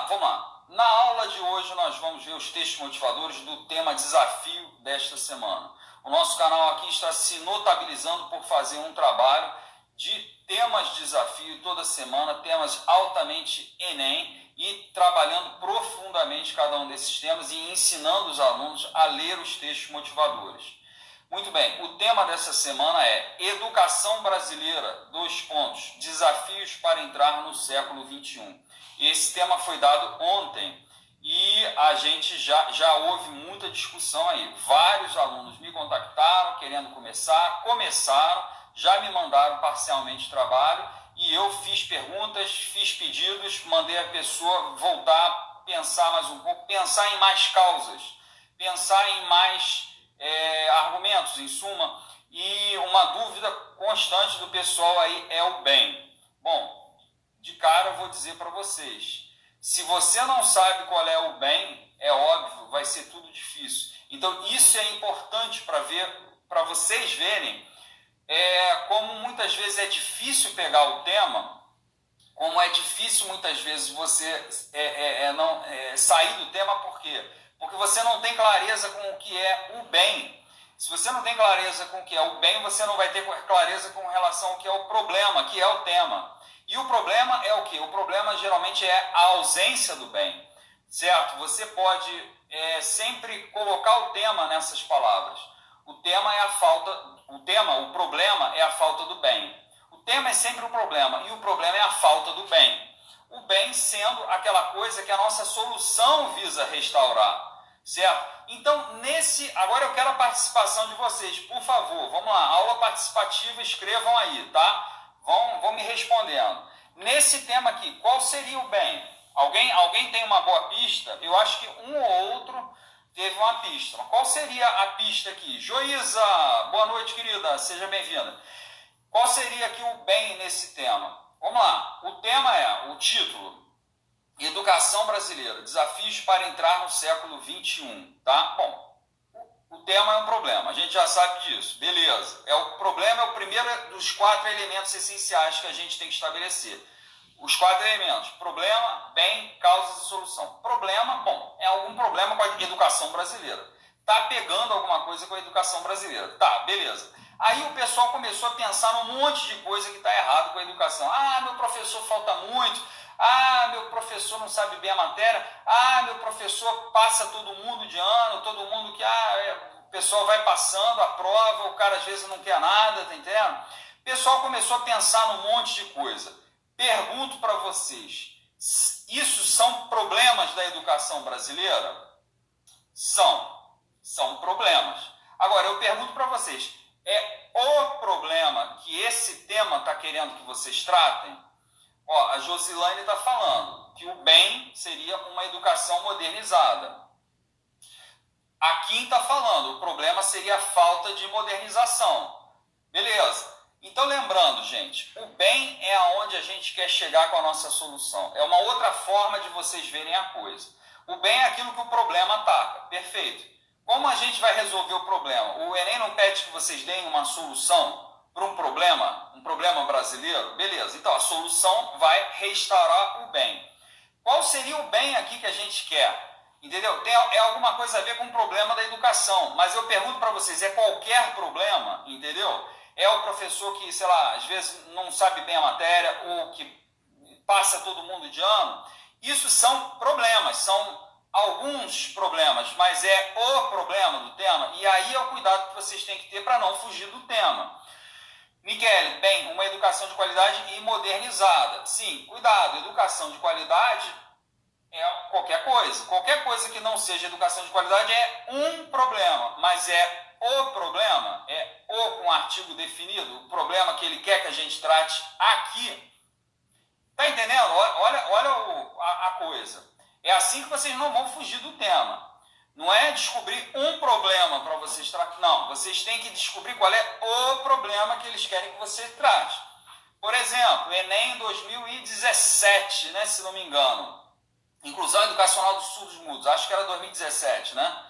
Vamos lá. Na aula de hoje nós vamos ver os textos motivadores do tema desafio desta semana. O nosso canal aqui está se notabilizando por fazer um trabalho de temas de desafio toda semana, temas altamente Enem, e trabalhando profundamente cada um desses temas e ensinando os alunos a ler os textos motivadores. Muito bem, o tema dessa semana é Educação Brasileira, desafios para entrar no século XXI. Esse tema foi dado ontem e a gente já houve muita discussão aí. Vários alunos me contactaram querendo começaram, já me mandaram parcialmente trabalho e eu fiz perguntas, fiz pedidos, mandei a pessoa voltar, pensar mais um pouco, pensar em mais causas, pensar em mais argumentos, em suma, e uma dúvida constante do pessoal aí é o bem. Bom, de cara eu vou dizer para vocês, se você não sabe qual é o bem, é óbvio, vai ser tudo difícil. Então isso é importante para vocês verem como muitas vezes é difícil pegar o tema, como é difícil muitas vezes você sair do tema, por quê? Porque você não tem clareza com o que é o bem. Se você não tem clareza com o que é o bem, você não vai ter clareza com relação ao que é o problema, que é o tema. E o problema é o quê? O problema geralmente é a ausência do bem, certo? Você pode sempre colocar o tema nessas palavras. O problema é a falta do bem. O tema é sempre o problema e o problema é a falta do bem. O bem sendo aquela coisa que a nossa solução visa restaurar, certo? Então, agora eu quero a participação de vocês, por favor, vamos lá, aula participativa, escrevam aí, tá? Vão me respondendo. Nesse tema aqui, qual seria o bem? Alguém tem uma boa pista? Eu acho que um ou outro teve uma pista. Mas qual seria a pista aqui? Joísa, boa noite, querida, seja bem-vinda. Qual seria aqui o bem nesse tema? Vamos lá, o tema o título, Educação Brasileira, desafios para entrar no século XXI, tá? Bom, o tema é um problema, a gente já sabe disso, beleza. O problema é o primeiro dos 4 elementos essenciais que a gente tem que estabelecer. Os 4 elementos, problema, bem, causas e solução. Problema, bom, é algum problema com a educação brasileira. Tá pegando alguma coisa com a educação brasileira. Tá, beleza. Aí o pessoal começou a pensar num monte de coisa que está errado com a educação. Ah, meu professor falta muito. Ah, meu professor não sabe bem a matéria. Ah, meu professor passa todo mundo de ano, todo mundo que... o pessoal vai passando a prova, o cara às vezes não quer nada, tá entendendo? O pessoal começou a pensar num monte de coisa. Pergunto para vocês, isso são problemas da educação brasileira? São problemas. Agora, eu pergunto para vocês, é o problema que esse tema está querendo que vocês tratem? Ó, a Josilane está falando que o bem seria uma educação modernizada. A Kim está falando, o problema seria a falta de modernização. Beleza. Então, lembrando, gente, o bem é aonde a gente quer chegar com a nossa solução. É uma outra forma de vocês verem a coisa. O bem é aquilo que o problema ataca. Perfeito. Como a gente vai resolver o problema? O Enem não pede que vocês deem uma solução para um problema brasileiro? Beleza. Então, a solução vai restaurar o bem. Qual seria o bem aqui que a gente quer? Entendeu? É alguma coisa a ver com o problema da educação. Mas eu pergunto para vocês, é qualquer problema? Entendeu? É o professor que, sei lá, às vezes não sabe bem a matéria ou que passa todo mundo de ano. Isso são problemas, são alguns problemas, mas é o problema do tema. E aí é o cuidado que vocês têm que ter para não fugir do tema. Michele, bem, uma educação de qualidade e modernizada. Sim, cuidado, educação de qualidade é qualquer coisa. Qualquer coisa que não seja educação de qualidade é um problema, mas o problema, com artigo definido, o problema que ele quer que a gente trate aqui. Tá entendendo? Olha a coisa. É assim que vocês não vão fugir do tema. Não é descobrir um problema para vocês tratar. Não, vocês têm que descobrir qual é o problema que eles querem que você trate. Por exemplo, Enem 2017, né, se não me engano. Inclusão educacional dos surdos mudos. Acho que era 2017, né?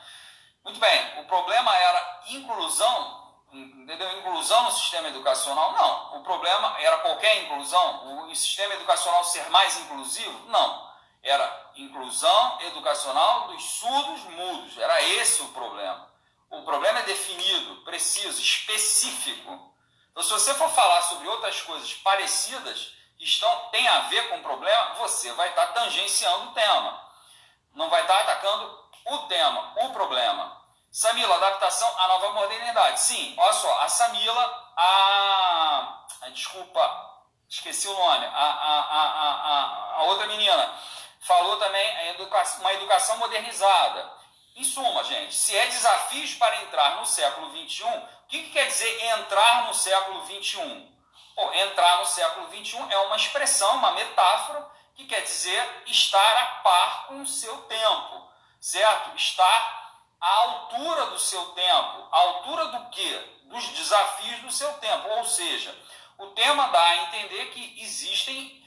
Muito bem, o problema era inclusão, entendeu? Inclusão no sistema educacional? Não. O problema era qualquer inclusão? O sistema educacional ser mais inclusivo? Não. Era inclusão educacional dos surdos mudos. Era esse o problema. O problema é definido, preciso, específico. Então, se você for falar sobre outras coisas parecidas, que tem a ver com o problema, você vai estar tangenciando o tema. Não vai estar atacando o tema, o problema. Samila, adaptação à nova modernidade. Sim, olha só, a Samila, desculpa, esqueci o nome, a outra menina, falou também uma educação modernizada. Em suma, gente, se é desafios para entrar no século XXI, o que quer dizer entrar no século XXI? Pô, entrar no século XXI é uma expressão, uma metáfora, que quer dizer estar a par com o seu tempo, certo? Estar à altura do seu tempo. À altura do quê? Dos desafios do seu tempo. Ou seja, o tema dá a entender que existem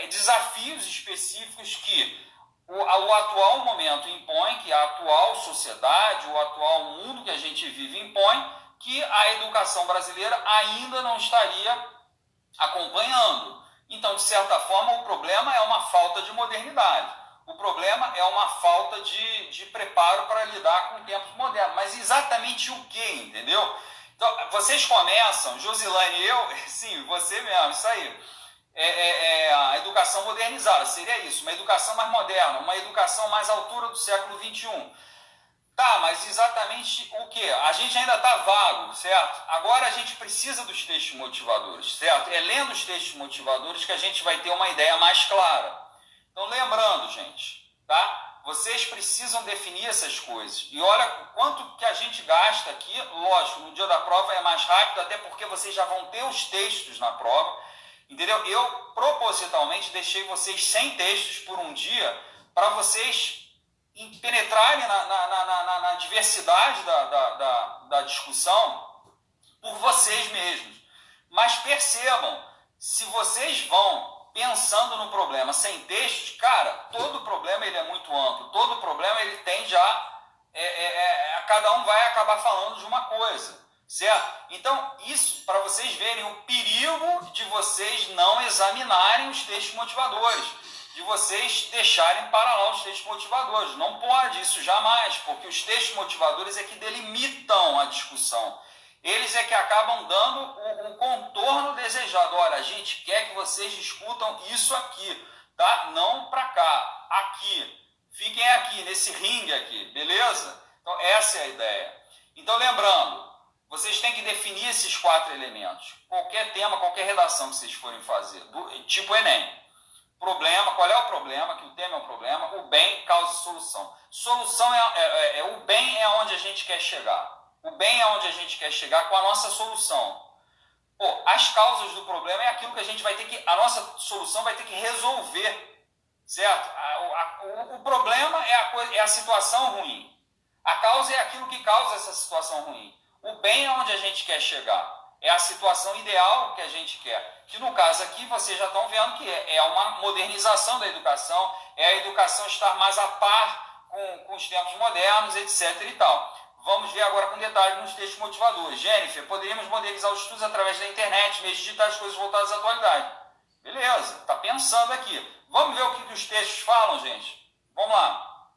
desafios específicos que o atual momento impõe, que a atual sociedade, o atual mundo que a gente vive impõe, que a educação brasileira ainda não estaria acompanhando. Então, de certa forma, o problema é uma falta de modernidade. O problema é uma falta de preparo para lidar com tempos modernos. Mas exatamente o que, entendeu? Então, vocês começam, Josilane e eu, sim, você mesmo, isso aí. A educação modernizada, seria isso, uma educação mais moderna, uma educação mais à altura do século XXI. Tá, mas exatamente o que? A gente ainda está vago, certo? Agora a gente precisa dos textos motivadores, certo? É lendo os textos motivadores que a gente vai ter uma ideia mais clara. Então, lembrando, gente, tá? Vocês precisam definir essas coisas. E olha quanto que a gente gasta aqui. Lógico, no dia da prova é mais rápido, até porque vocês já vão ter os textos na prova. Entendeu? Eu, propositalmente, deixei vocês sem textos por um dia para vocês penetrarem na diversidade da discussão por vocês mesmos. Mas percebam, se vocês vão pensando no problema sem textos, cara, todo problema ele é muito amplo, todo problema ele tende cada um vai acabar falando de uma coisa, certo? Então, isso para vocês verem o perigo de vocês não examinarem os textos motivadores, de vocês deixarem para lá os textos motivadores. Não pode isso jamais, porque os textos motivadores é que delimitam a discussão. Eles é que acabam dando um contorno desejado. Olha, a gente quer que vocês discutam isso aqui, tá? Não para cá, aqui. Fiquem aqui, nesse ringue aqui, beleza? Então, essa é a ideia. Então, lembrando, vocês têm que definir esses 4 elementos. Qualquer tema, qualquer redação que vocês forem fazer, tipo Enem. Problema, qual é o problema? Que o tema é um problema. O bem, causa e solução. Solução o bem é onde a gente quer chegar. O bem é onde a gente quer chegar com a nossa solução. Pô, as causas do problema é aquilo que a gente vai ter que, a nossa solução vai ter que resolver, certo? O problema é a situação ruim. A causa é aquilo que causa essa situação ruim. O bem é onde a gente quer chegar. É a situação ideal que a gente quer. Que no caso aqui, vocês já estão vendo que é uma modernização da educação, é a educação estar mais a par com os tempos modernos, etc. e tal. Vamos ver agora com detalhe nos textos motivadores. Jennifer, poderíamos modernizar os estudos através da internet, meios digitais, coisas voltadas à atualidade. Beleza, está pensando aqui. Vamos ver o que os textos falam, gente? Vamos lá.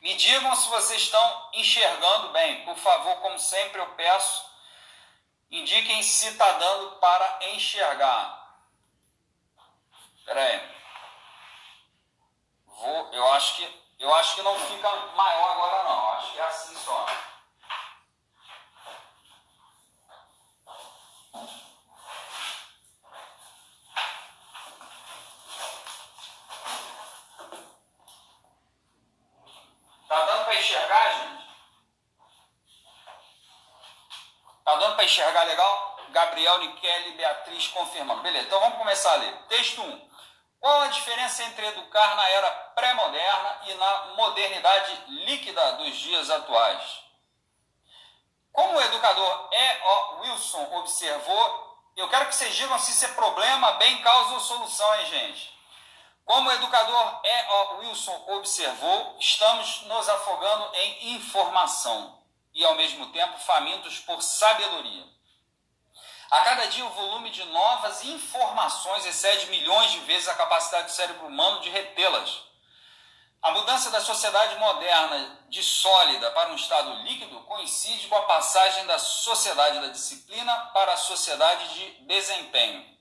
Me digam se vocês estão enxergando bem. Por favor, como sempre eu peço, indiquem se está dando para enxergar. Espera aí. Eu acho que não fica maior agora não. Acho que é assim só. Tá dando para enxergar, gente? Tá dando para enxergar legal? Gabriel, Niquele, Beatriz confirmando. Beleza, então vamos começar a ler. Texto 1. Qual a diferença entre educar na era pré-moderna e na modernidade líquida dos dias atuais? Como o educador E.O. Wilson observou, eu quero que vocês digam se isso é problema, bem, causa ou solução, hein, gente? Como o educador E.O. Wilson observou, estamos nos afogando em informação e, ao mesmo tempo, famintos por sabedoria. A cada dia, o volume de novas informações excede milhões de vezes a capacidade do cérebro humano de retê-las. A mudança da sociedade moderna de sólida para um estado líquido coincide com a passagem da sociedade da disciplina para a sociedade de desempenho.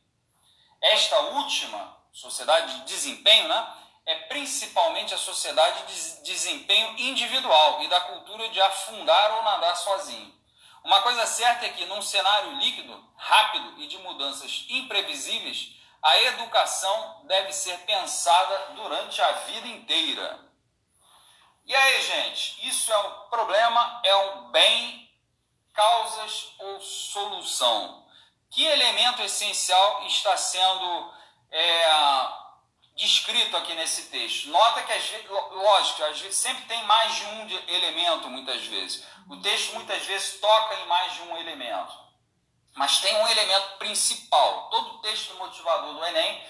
Esta última, sociedade de desempenho, né, é principalmente a sociedade de desempenho individual e da cultura de afundar ou nadar sozinho. Uma coisa certa é que, num cenário líquido, rápido e de mudanças imprevisíveis, a educação deve ser pensada durante a vida inteira. E aí, gente, isso é um problema, é um bem, causas ou solução? Que elemento essencial está sendo descrito aqui nesse texto? Nota que, lógico, às vezes sempre tem mais de um elemento, muitas vezes. O texto, muitas vezes, toca em mais de um elemento. Mas tem um elemento principal. Todo texto motivador do Enem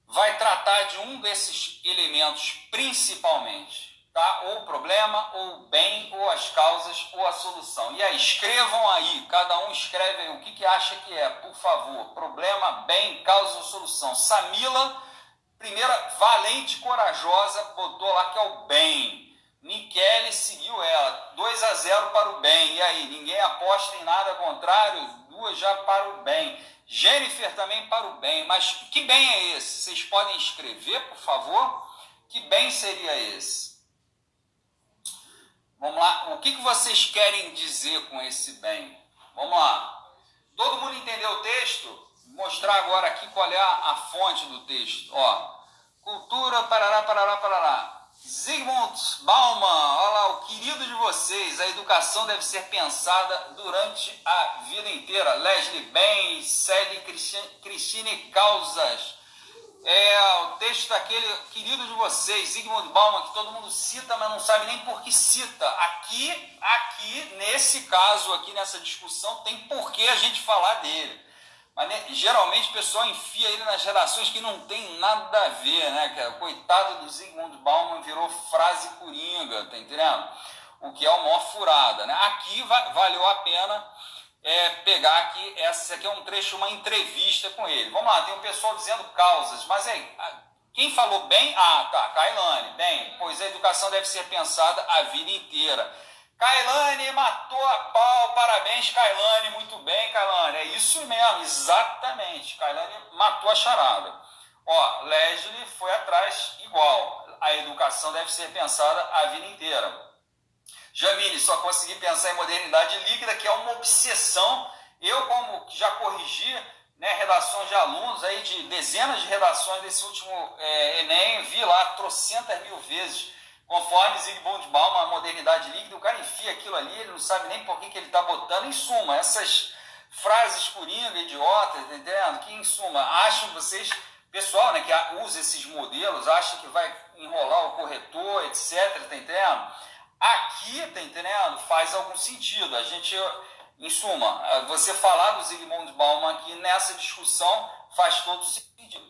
vai tratar de um desses elementos principalmente. Tá? Ou o problema, ou o bem, ou as causas, ou a solução. E aí, escrevam aí, cada um escreve aí o que acha que é, por favor. Problema, bem, causa ou solução. Samila, primeira valente, corajosa, botou lá que é o bem. Michele seguiu ela, 2-0 para o bem. E aí, ninguém aposta em nada contrário, 2 já para o bem. Jennifer também para o bem. Mas que bem é esse? Vocês podem escrever, por favor? Que bem seria esse? Vamos lá, o que vocês querem dizer com esse bem? Vamos lá. Todo mundo entendeu o texto? Vou mostrar agora aqui qual é a fonte do texto. Ó, cultura, parará, parará, parará. Zygmunt Bauman, olha lá, o querido de vocês. A educação deve ser pensada durante a vida inteira. Leslie Ben, Sally Christine Causas. O texto daquele querido de vocês, Zygmunt Bauman, que todo mundo cita, mas não sabe nem por que cita. Aqui, nesse caso, aqui nessa discussão, tem por que a gente falar dele. Mas né, geralmente o pessoal enfia ele nas redações que não tem nada a ver, né? Que o coitado do Zygmunt Bauman virou frase coringa, tá entendendo? O que é uma maior furada, né? Aqui valeu a pena pegar aqui, essa aqui é um trecho, uma entrevista com ele. Vamos lá, tem um pessoal dizendo causas, mas aí, quem falou bem? Ah, tá, Kailane, bem, pois a educação deve ser pensada a vida inteira. Kailane matou a pau, parabéns, Kailane, muito bem, Kailane, é isso mesmo, exatamente, Kailane matou a charada. Ó, Leslie foi atrás, igual, a educação deve ser pensada a vida inteira. Jamile, só consegui pensar em modernidade líquida, que é uma obsessão. Eu, como já corrigi, né, redações de alunos, aí de dezenas de redações desse último Enem, vi lá trocentas mil vezes, conforme Zygmunt Bauman, a modernidade líquida, o cara enfia aquilo ali, ele não sabe nem por que ele está botando. Em suma, essas frases coringa, idiotas, entendendo? Que, em suma, acham vocês, pessoal, né, que usa esses modelos, acha que vai enrolar o corretor, etc., tá entendendo? Aqui, tá entendendo? Faz algum sentido. A gente, em suma, você falar do Zygmunt Bauman aqui nessa discussão faz todo sentido.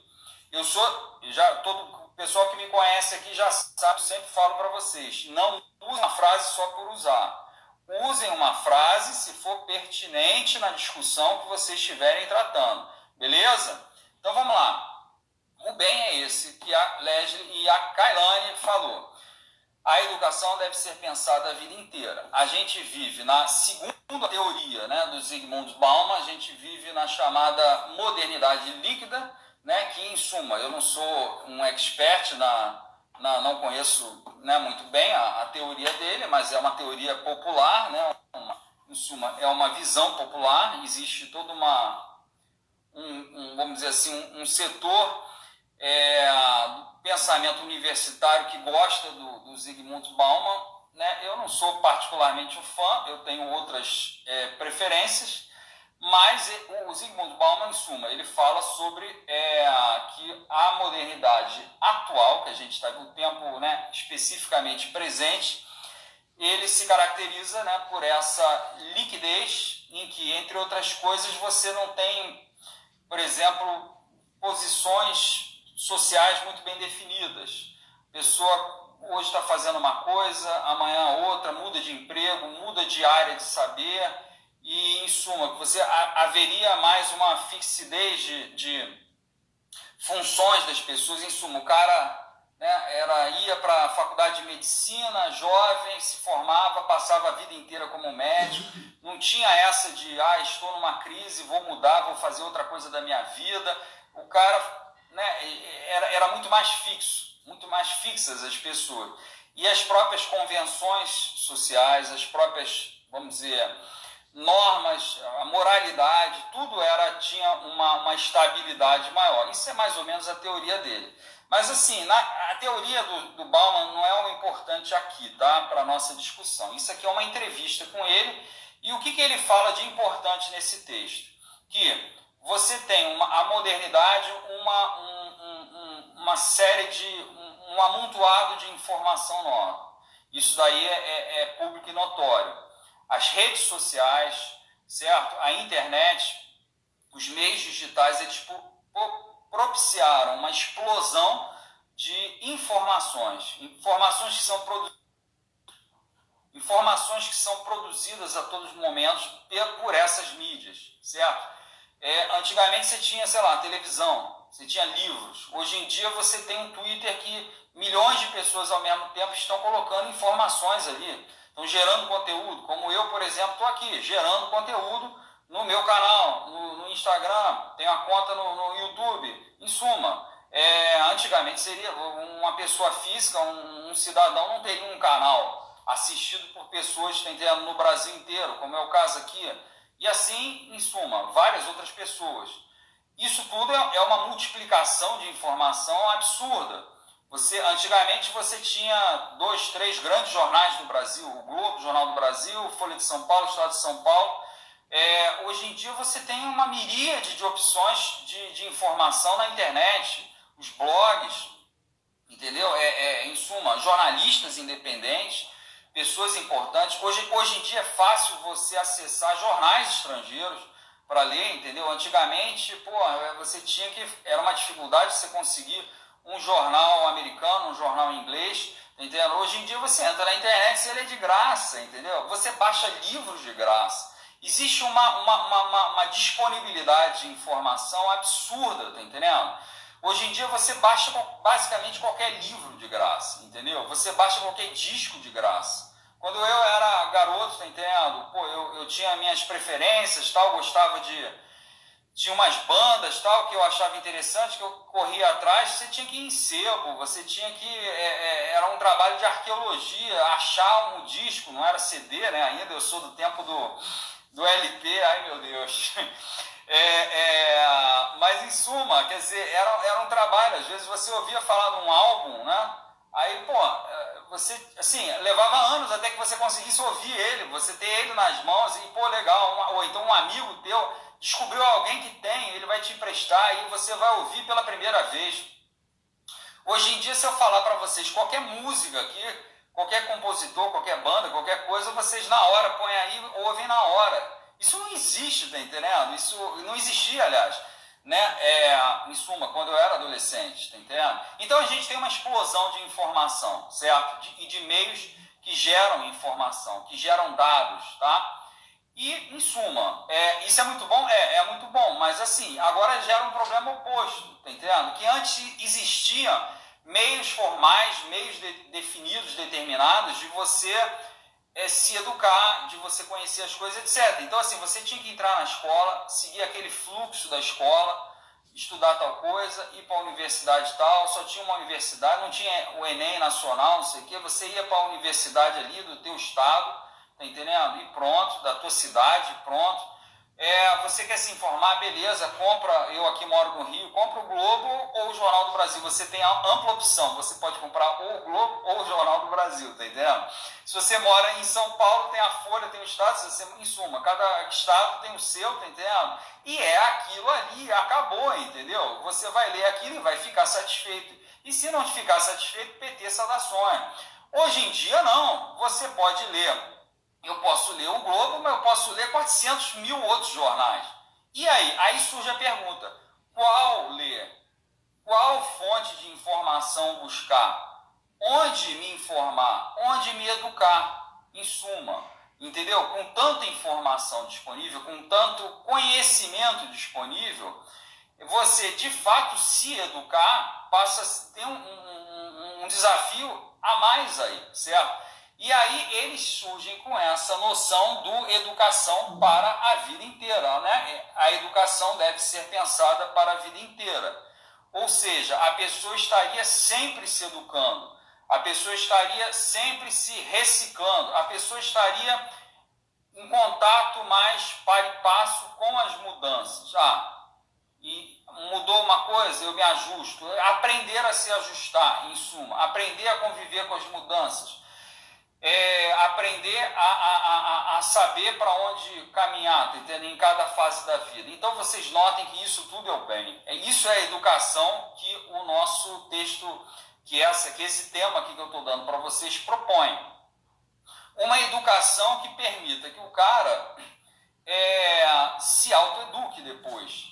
Todo o pessoal que me conhece aqui já sabe, sempre falo para vocês, não usem uma frase só por usar. Usem uma frase se for pertinente na discussão que vocês estiverem tratando. Beleza? Então vamos lá. O bem é esse que a Leslie e a Kailane falou. A educação deve ser pensada a vida inteira. A gente vive na segunda teoria, né, do Zygmunt Bauman, a gente vive na chamada modernidade líquida, né, que, em suma, eu não sou um expert, não conheço, né, muito bem a teoria dele, mas é uma teoria popular, né, em suma, é uma visão popular, existe toda vamos dizer assim, um setor do pensamento universitário que gosta do Zygmunt Bauman, né? Eu não sou particularmente um fã, eu tenho outras preferências, mas o Zygmunt Bauman, em suma, ele fala sobre que a modernidade atual, que a gente está no tempo, né, especificamente presente, ele se caracteriza, né, por essa liquidez em que, entre outras coisas, você não tem, por exemplo, posições sociais muito bem definidas. A pessoa hoje está fazendo uma coisa, amanhã outra, muda de emprego, muda de área de saber e, em suma, você haveria mais uma fixidez de funções das pessoas. Em suma, o cara, né, ia para a faculdade de medicina, jovem, se formava, passava a vida inteira como médico, não tinha essa de, estou numa crise, vou mudar, vou fazer outra coisa da minha vida. O cara, né, era muito mais fixo, muito mais fixas as pessoas. E as próprias convenções sociais, as próprias, vamos dizer, normas, a moralidade, tudo tinha uma estabilidade maior. Isso é mais ou menos a teoria dele. Mas assim, a teoria do Bauman não é o importante aqui, tá? Para a nossa discussão. Isso aqui é uma entrevista com ele, e o que ele fala de importante nesse texto? Que você tem a modernidade, uma série um amontoado de informação nova. Isso daí é público e notório. As redes sociais, certo? A internet, os meios digitais, eles propiciaram uma explosão de informações que são produzidas a todos os momentos por essas mídias, certo? Antigamente você tinha, sei lá, televisão, você tinha livros. Hoje em dia você tem um Twitter que milhões de pessoas ao mesmo tempo estão colocando informações ali, estão gerando conteúdo, como eu, por exemplo, estou aqui gerando conteúdo no meu canal, no Instagram, tenho a conta no YouTube. Em suma, antigamente seria uma pessoa física, um cidadão não teria um canal assistido por pessoas no Brasil inteiro, como é o caso aqui, e assim, em suma, várias outras pessoas. Isso tudo é uma multiplicação de informação absurda. Antigamente você tinha 2, 3 grandes jornais do Brasil, o Globo, o Jornal do Brasil, Folha de São Paulo, Estado de São Paulo. Hoje em dia você tem uma miríade de opções de informação na internet, os blogs, entendeu? Em suma, jornalistas independentes, pessoas importantes. Hoje em dia é fácil você acessar jornais estrangeiros para ler, entendeu? Antigamente, era uma dificuldade você conseguir um jornal americano, um jornal inglês, entendeu? Hoje em dia você entra na internet e ele é de graça, entendeu? Você baixa livros de graça. Existe uma disponibilidade de informação absurda, tá entendendo? Hoje em dia você baixa basicamente qualquer livro de graça, entendeu? Você baixa qualquer disco de graça. Quando eu era garoto, tá entendendo? Eu tinha minhas preferências, tal, gostava tinha umas bandas, tal, que eu achava interessante, que eu corria atrás. Você tinha que ir em sebo, você tinha que... era um trabalho de arqueologia, achar um disco, não era CD, né? Ainda eu sou do tempo do LP, ai meu Deus. Mas em suma, quer dizer, era um trabalho. Às vezes você ouvia falar de um álbum, né? Aí, você, assim, levava anos até que você conseguisse ouvir ele, você ter ele nas mãos e, legal. Ou então um amigo teu descobriu alguém que tem, ele vai te emprestar e você vai ouvir pela primeira vez. Hoje em dia, se eu falar para vocês qualquer música aqui, qualquer compositor, qualquer banda, qualquer coisa, vocês na hora põem aí, ouvem na hora. Isso não existe, tá entendendo? Isso não existia, aliás, né? Em suma, quando eu era adolescente, tá entendendo? Então a gente tem uma explosão de informação, certo? E de meios que geram informação, que geram dados, tá? E, em suma, isso é muito bom? É muito bom, mas assim, agora gera um problema oposto, tá entendendo? Que antes existiam meios formais, meios definidos, determinados, de você se educar, de você conhecer as coisas, etc. Então, assim, você tinha que entrar na escola, seguir aquele fluxo da escola, estudar tal coisa, ir para a universidade tal, só tinha uma universidade, não tinha o Enem nacional, não sei o quê, você ia para a universidade ali do teu estado, tá entendendo? E pronto, da tua cidade, pronto. Você quer se informar, beleza, eu aqui moro no Rio, compra o Globo ou o Jornal do Brasil. Você tem a ampla opção, você pode comprar ou o Globo ou o Jornal do Brasil, tá entendendo? Se você mora em São Paulo, tem a Folha, tem o Estado, em suma, cada estado tem o seu, tá entendendo? E aquilo ali, acabou, entendeu? Você vai ler aquilo e vai ficar satisfeito. E se não ficar satisfeito, PT saudações. Hoje em dia, não. Você pode ler. Eu posso ler o Globo, mas eu posso ler 400 mil outros jornais. E aí? Aí surge a pergunta, qual ler? Qual fonte de informação buscar? Onde me informar? Onde me educar? Em suma, entendeu? Com tanta informação disponível, com tanto conhecimento disponível, você, de fato, se educar, passa a ter um um desafio a mais aí, certo? E aí eles surgem com essa noção do educação para a vida inteira, né? A educação deve ser pensada para a vida inteira. Ou seja, a pessoa estaria sempre se educando, a pessoa estaria sempre se reciclando, a pessoa estaria em contato mais para e passo com as mudanças. E mudou uma coisa, eu me ajusto. Aprender a se ajustar, em suma. Aprender a conviver com as mudanças. Aprender a saber para onde caminhar, entendeu? Em cada fase da vida. Então vocês notem que isso tudo é o bem. Isso é a educação que o nosso texto, que esse tema aqui que eu estou dando para vocês propõe. Uma educação que permita que o cara se autoeduque depois.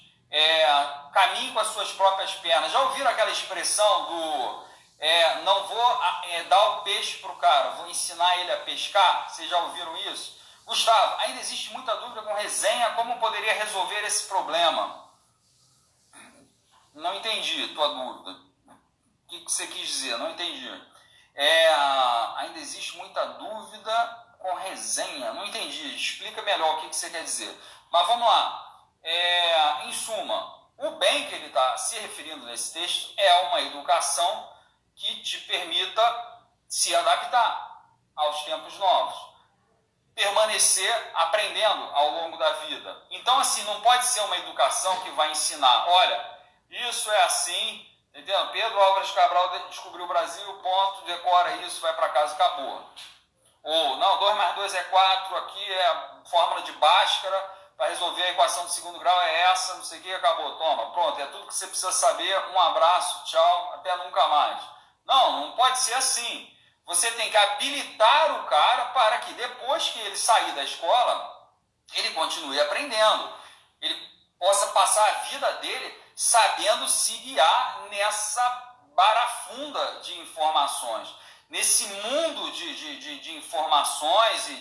Caminhe com as suas próprias pernas. Já ouviram aquela expressão do não vou dar o peixe para o cara, vou ensinar ele a pescar? Vocês já ouviram isso? Gustavo, ainda existe muita dúvida com resenha, como poderia resolver esse problema? Não entendi tua dúvida. O que você quis dizer? Não entendi. Ainda existe muita dúvida com resenha. Não entendi. Explica melhor o que você quer dizer. Mas vamos lá. Em suma, o bem que ele está se referindo nesse texto é uma educação que te permita se adaptar aos tempos novos, permanecer aprendendo ao longo da vida. Então, assim, não pode ser uma educação que vai ensinar, olha, isso é assim, entendeu? Pedro Álvares Cabral descobriu o Brasil, ponto, decora isso, vai para casa, acabou. Ou, não, 2 mais 2 é 4, aqui é a fórmula de Bhaskara, para resolver a equação de segundo grau é essa, não sei o que, acabou, toma, pronto, é tudo que você precisa saber, um abraço, tchau, até nunca mais. Não pode ser assim. Você tem que habilitar o cara para que depois que ele sair da escola, ele continue aprendendo. Ele possa passar a vida dele sabendo se guiar nessa barafunda de informações, nesse mundo de informações e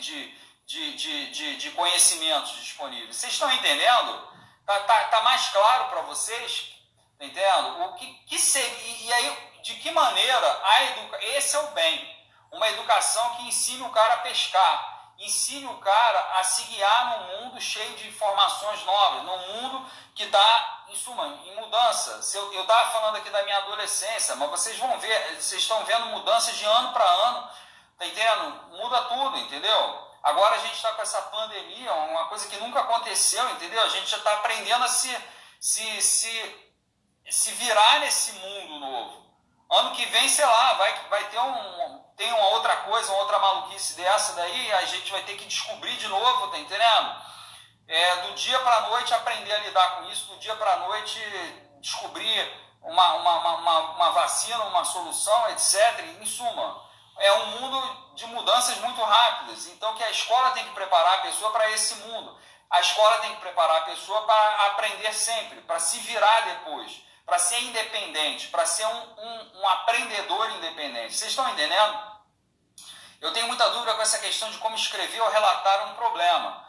de conhecimentos disponíveis. Vocês estão entendendo? Tá mais claro para vocês? Tá entendendo? O que seria, e aí, de que maneira esse é o bem. Uma educação que ensine o cara a pescar, ensine o cara a se guiar num mundo cheio de informações novas, num mundo que está, em suma, em mudança. Eu estava falando aqui da minha adolescência, mas vocês vão ver, vocês estão vendo mudanças de ano para ano, tá entendendo? Muda tudo, entendeu? Agora a gente está com essa pandemia, uma coisa que nunca aconteceu, entendeu? A gente já está aprendendo a se virar nesse mundo novo. Ano que vem, sei lá, vai ter tem uma outra coisa, uma outra maluquice dessa daí, a gente vai ter que descobrir de novo, tá entendendo? Do dia para a noite aprender a lidar com isso, do dia para a noite descobrir uma vacina, uma solução, etc. Em suma, é um mundo de mudanças muito rápidas, então que a escola tem que preparar a pessoa para esse mundo. A escola tem que preparar a pessoa para aprender sempre, para se virar depois, para ser independente, para ser um aprendedor independente. Vocês estão entendendo? Eu tenho muita dúvida com essa questão de como escrever ou relatar um problema.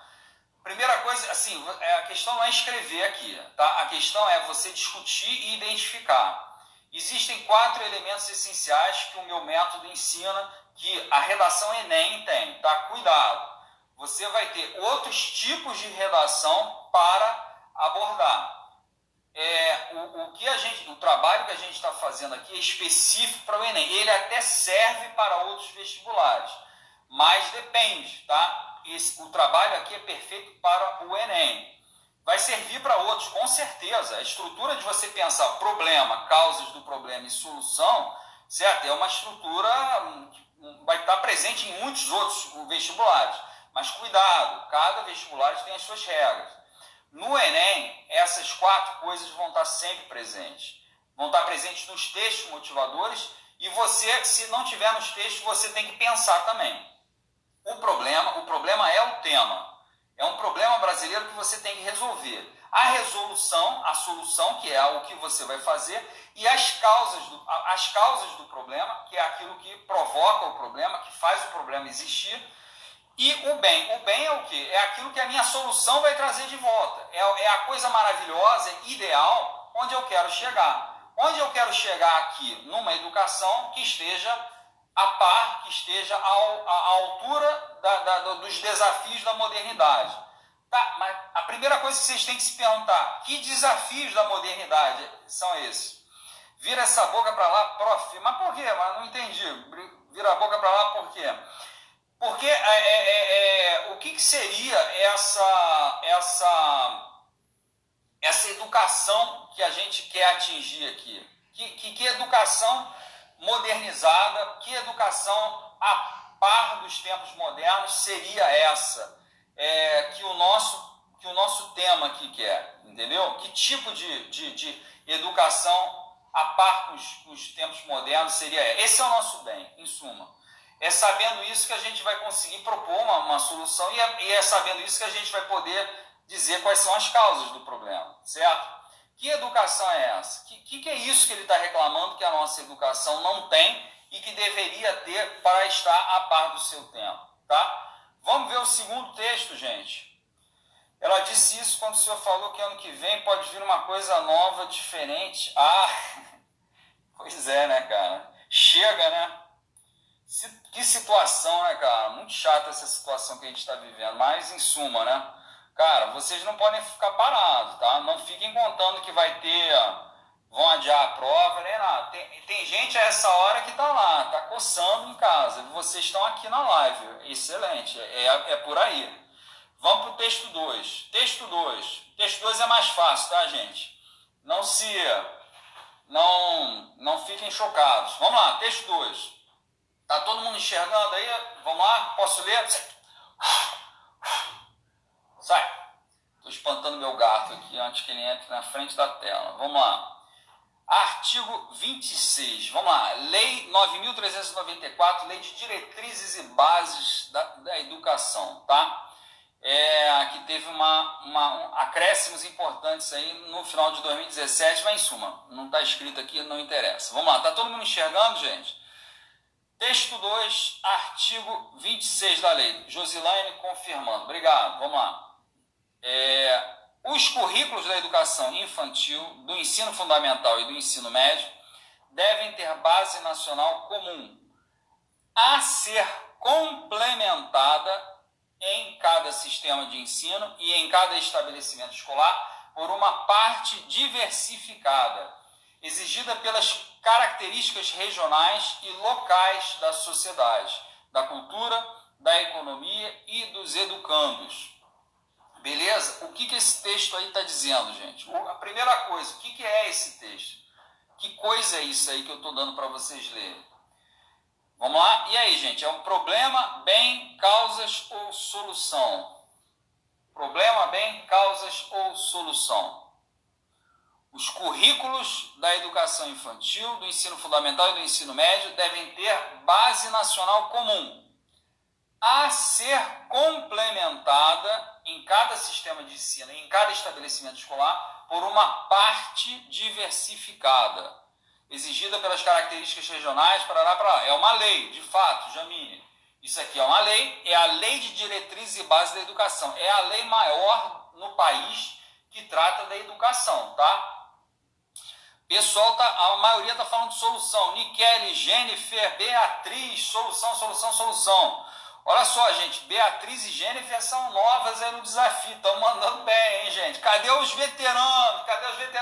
Primeira coisa, assim, a questão não é escrever aqui, tá? A questão é você discutir e identificar. Existem 4 elementos essenciais que o meu método ensina, que a redação Enem tem, tá? Cuidado. Você vai ter outros tipos de redação para abordar. O trabalho que a gente está fazendo aqui é específico para o Enem. Ele até serve para outros vestibulares, mas depende, tá? O trabalho aqui é perfeito para o Enem. Vai servir para outros, com certeza. A estrutura de você pensar problema, causas do problema e solução, certo? É uma estrutura que vai estar presente em muitos outros vestibulares. Mas cuidado, cada vestibular tem as suas regras. No Enem, essas 4 coisas vão estar sempre presentes. Vão estar presentes nos textos motivadores e você, se não tiver nos textos, você tem que pensar também. O problema é o tema. É um problema brasileiro que você tem que resolver. A resolução, a solução, que é o que você vai fazer, e as causas do problema, que é aquilo que provoca o problema, que faz o problema existir. E o bem é o quê? É aquilo que a minha solução vai trazer de volta. É a coisa maravilhosa, ideal, onde eu quero chegar. Onde eu quero chegar aqui? Numa educação que esteja a par, que esteja à altura dos desafios da modernidade. Tá, mas a primeira coisa que vocês têm que se perguntar, que desafios da modernidade são esses? Vira essa boca para lá, prof. Mas por quê? Mas não entendi. Vira a boca para lá por quê? Porque o que seria essa educação que a gente quer atingir aqui? Que educação modernizada, que educação a par dos tempos modernos seria essa? Que o nosso tema aqui quer, entendeu? Que tipo de educação a par com os tempos modernos seria? Esse é o nosso bem, em suma. É sabendo isso que a gente vai conseguir propor uma solução e é sabendo isso que a gente vai poder dizer quais são as causas do problema, certo? Que educação é essa? Que é isso que ele está reclamando que a nossa educação não tem e que deveria ter para estar a par do seu tempo, tá? Vamos ver o segundo texto, gente. Ela disse isso quando o senhor falou que ano que vem pode vir uma coisa nova, diferente. Ah, pois é, né, cara? Chega, né? Que situação, né, cara? Muito chata essa situação que a gente está vivendo. Mas, em suma, né? Cara, vocês não podem ficar parados, tá? Não fiquem contando que vai ter... Vão adiar a prova, nem nada. Tem gente a essa hora que tá lá, tá coçando em casa. Vocês estão aqui na live. Excelente. É por aí. Vamos para o texto 2. Texto 2. Texto 2 é mais fácil, tá, gente? Não fiquem chocados. Vamos lá, texto 2. Tá todo mundo enxergando aí? Vamos lá, posso ler? Sai. Estou espantando meu gato aqui antes que ele entre na frente da tela. Vamos lá. Artigo 26. Vamos lá. Lei 9.394, Lei de Diretrizes e Bases da Educação, tá? Que teve acréscimos importantes aí no final de 2017, mas em suma, não está escrito aqui, não interessa. Vamos lá, tá todo mundo enxergando, gente? Texto 2, artigo 26 da lei. Josilaine confirmando. Obrigado, vamos lá. Os currículos da educação infantil, do ensino fundamental e do ensino médio devem ter base nacional comum, a ser complementada em cada sistema de ensino e em cada estabelecimento escolar por uma parte diversificada, exigida pelas características regionais e locais da sociedade, da cultura, da economia e dos educandos. Beleza? O que esse texto aí está dizendo, gente? A primeira coisa, o que é esse texto? Que coisa é isso aí que eu estou dando para vocês lerem? Vamos lá? E aí, gente? É um problema, bem, causas ou solução? Problema, bem, causas ou solução? Os currículos da educação infantil, do ensino fundamental e do ensino médio devem ter base nacional comum, a ser complementada em cada sistema de ensino e em cada estabelecimento escolar por uma parte diversificada, exigida pelas características regionais, parará. É uma lei, de fato, Jamine. Isso aqui é uma lei, é a Lei de Diretrizes e Bases da Educação. É a lei maior no país que trata da educação, tá? Pessoal, a maioria está falando de solução. Nikele, Jennifer, Beatriz, solução. Olha só, gente, Beatriz e Jennifer são novas aí no desafio, estão mandando bem, hein, gente? Cadê os veteranos?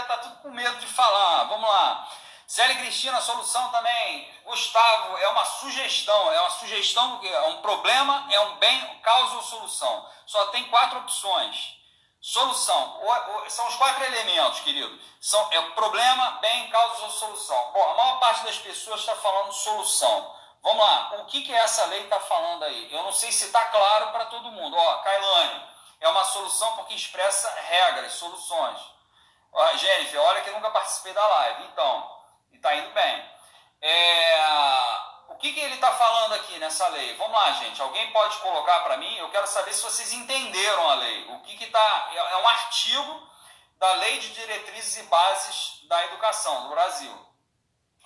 Tá tudo com medo de falar. Vamos lá. Célia e Cristina, solução também. Gustavo, é uma sugestão do que? É um problema, é um bem, causa ou solução. Só tem 4 opções. Solução, são os 4 elementos, querido. É o problema, bem, causa ou solução. Bom, a maior parte das pessoas está falando solução. Vamos lá, o que essa lei está falando aí? Eu não sei se está claro para todo mundo. Kailane, é uma solução porque expressa regras, soluções. Jennifer, olha que eu nunca participei da live. Então, está indo bem. O que ele está falando aqui nessa lei? Vamos lá, gente. Alguém pode colocar para mim? Eu quero saber se vocês entenderam a lei. O que está... É um artigo da Lei de Diretrizes e Bases da Educação do Brasil.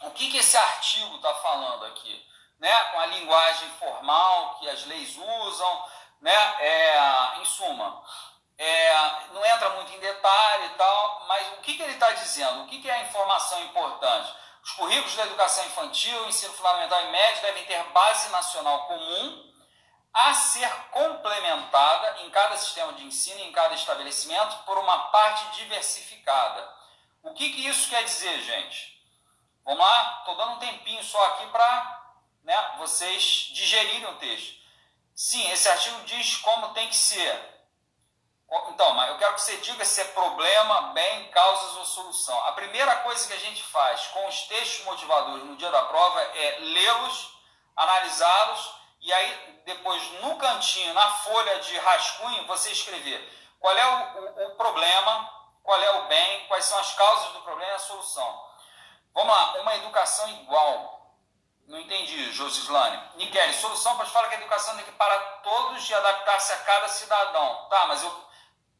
O que esse artigo está falando aqui? Né? Com a linguagem formal que as leis usam, né? Em suma, não entra muito em detalhe e tal, mas o que ele está dizendo? O que é a informação importante? Os currículos da educação infantil, ensino fundamental e médio devem ter base nacional comum a ser complementada em cada sistema de ensino e em cada estabelecimento por uma parte diversificada. O que isso quer dizer, gente? Vamos lá? Estou dando um tempinho só aqui para, né, vocês digerirem o texto. Sim, esse artigo diz como tem que ser. Então, mas eu quero que você diga se é problema, bem, causas ou solução. A primeira coisa que a gente faz com os textos motivadores no dia da prova é lê-los, analisá-los e aí depois no cantinho, na folha de rascunho, você escrever qual é o problema, qual é o bem, quais são as causas do problema e a solução. Vamos lá, uma educação igual. Não entendi, Josislane. Niquele, solução, pois fala que a educação tem que para todos e adaptar-se a cada cidadão. Tá, mas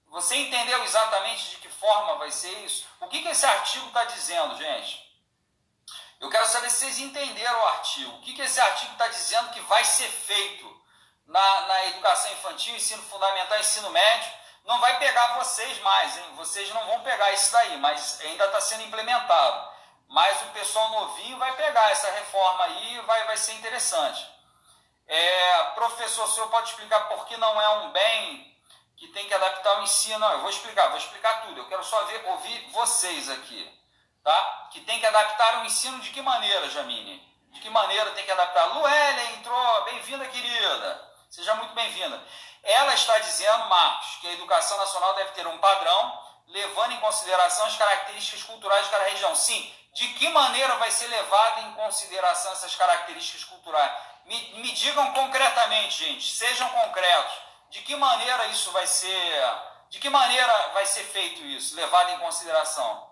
você entendeu exatamente de que forma vai ser isso? O que esse artigo está dizendo, gente? Eu quero saber se vocês entenderam o artigo. O que esse artigo está dizendo que vai ser feito na educação infantil, ensino fundamental, ensino médio? Não vai pegar vocês mais, hein? Vocês não vão pegar isso daí, mas ainda está sendo implementado. Mas o pessoal novinho vai pegar essa reforma aí e vai ser interessante. Professor, o senhor pode explicar por que não é um bem que tem que adaptar o ensino? Não, eu vou explicar tudo. Eu quero só ouvir vocês aqui, tá? Que tem que adaptar o ensino de que maneira, Jamine? De que maneira tem que adaptar? Luélia entrou, bem-vinda, querida. Seja muito bem-vinda. Ela está dizendo, Marcos, que a educação nacional deve ter um padrão, levando em consideração as características culturais de cada região. Sim, de que maneira vai ser levada em consideração essas características culturais? Me digam concretamente, gente, sejam concretos. De que maneira isso vai ser? De que maneira vai ser feito isso, levado em consideração?